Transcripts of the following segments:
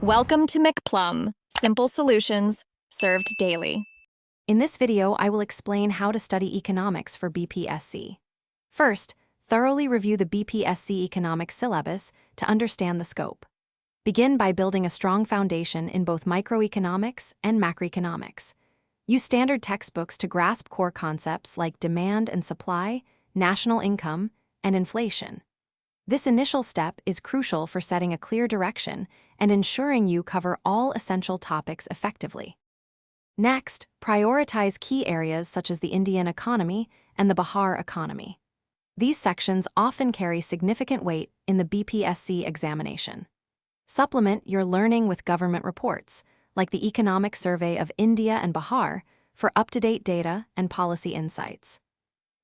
Welcome to McPlum, simple solutions served daily. In this video, I will explain how to study economics for Bpsc. First, thoroughly review the Bpsc economics syllabus to understand the scope. Begin by building a strong foundation in both microeconomics and macroeconomics. Use standard textbooks to grasp core concepts like demand and supply, national income, and inflation. This initial step is crucial for setting a clear direction and ensuring you cover all essential topics effectively. Next, prioritize key areas such as the Indian economy and the Bihar economy. These sections often carry significant weight in the Bpsc examination. Supplement your learning with government reports, like the Economic Survey of India and Bihar, for up-to-date data and policy insights.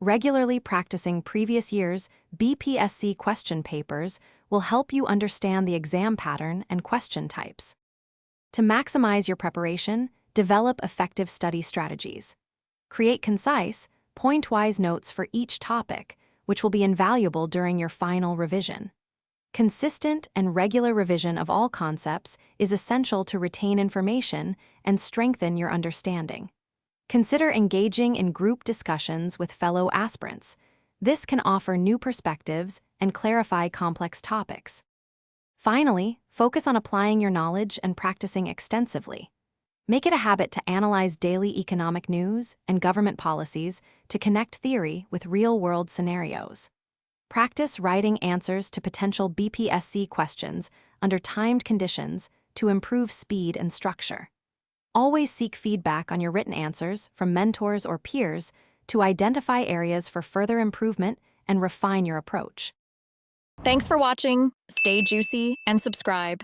Regularly practicing previous year's Bpsc question papers will help you understand the exam pattern and question types. To maximize your preparation, develop effective study strategies. Create concise, point-wise notes for each topic, which will be invaluable during your final revision. Consistent and regular revision of all concepts is essential to retain information and strengthen your understanding. Consider engaging in group discussions with fellow aspirants. This can offer new perspectives and clarify complex topics. Finally, focus on applying your knowledge and practicing extensively. Make it a habit to analyze daily economic news and government policies to connect theory with real-world scenarios. Practice writing answers to potential Bpsc questions under timed conditions to improve speed and structure. Always seek feedback on your written answers from mentors or peers to identify areas for further improvement and refine your approach. Thanks for watching. Stay juicy and subscribe.